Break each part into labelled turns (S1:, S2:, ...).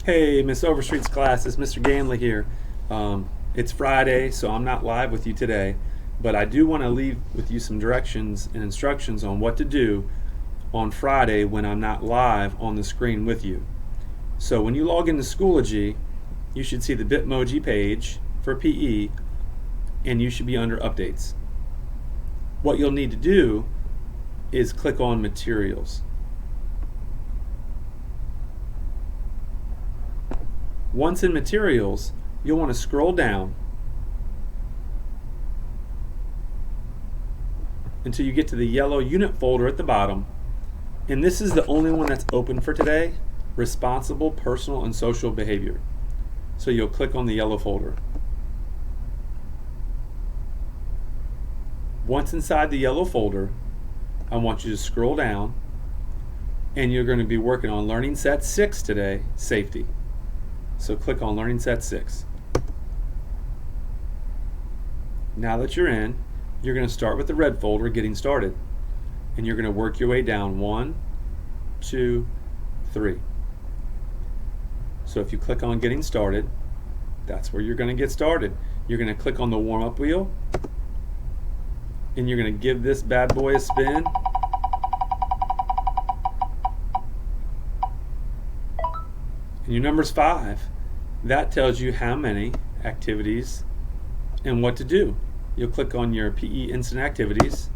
S1: Hey, Miss Overstreet's class, it's Mr. Ganley here. It's Friday, so I'm not live with you today, but I do want to leave with you some directions and instructions on what to do on Friday when I'm not live on the screen with you. So when you log into Schoology, you should see the Bitmoji page for PE, and you should be under Updates. What you'll need to do is click on Materials. Once in Materials, you'll want to scroll down until you get to the yellow unit folder at the bottom, and this is the only one that's open for today, Responsible Personal and Social Behavior. So you'll click on the yellow folder. Once inside the yellow folder, I want you to scroll down, and you're going to be working on Learning Set 6 today, Safety. So click on Learning Set 6. Now that you're in, you're going to start with the red folder, Getting Started. And you're going to work your way down 1, 2, 3. So if you click on Getting Started, that's where you're going to get started. You're going to click on the warm-up wheel, and you're going to give this bad boy a spin. And your number's 5. That tells you how many activities and what to do. You'll click on your PE instant activities,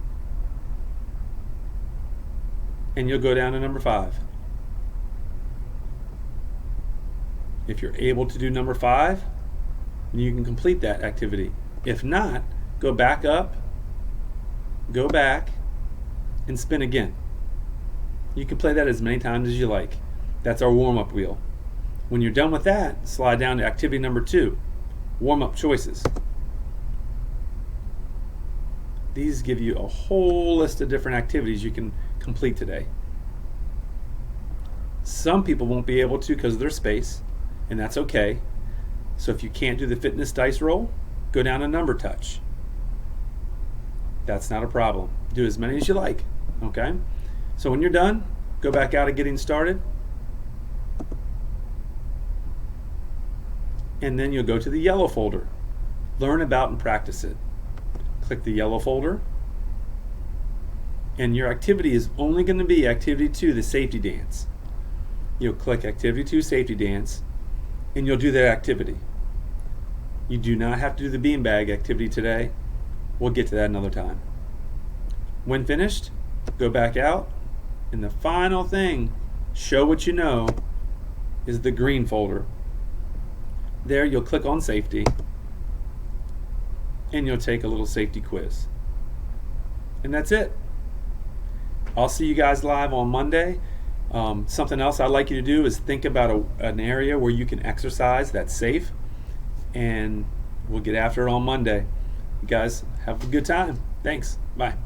S1: and you'll go down to number 5. If you're able to do number 5, you can complete that activity. If not, go back up, go back, and spin again. You can play that as many times as you like. That's our warm-up wheel. When you're done with that, slide down to activity number 2, warm-up choices. These give you a whole list of different activities you can complete today. Some people won't be able to because of their space, and that's okay. So if you can't do the fitness dice roll, go down to number touch. That's not a problem. Do as many as you like, okay? So when you're done, go back out of Getting Started, and then you'll go to the yellow folder, Learn About and Practice It. Click the yellow folder, and your activity is only going to be Activity 2, the Safety Dance. You'll click Activity 2, Safety Dance, and you'll do that activity. You do not have to do the beanbag activity today. We'll get to that another time. When finished, go back out, and the final thing, Show What You Know, is the green folder. There you'll click on Safety, and you'll take a little safety quiz. And that's it. I'll see you guys live on Monday. Something else I'd like you to do is think about an area where you can exercise that's safe, and we'll get after it on Monday. You guys have a good time. Thanks. Bye.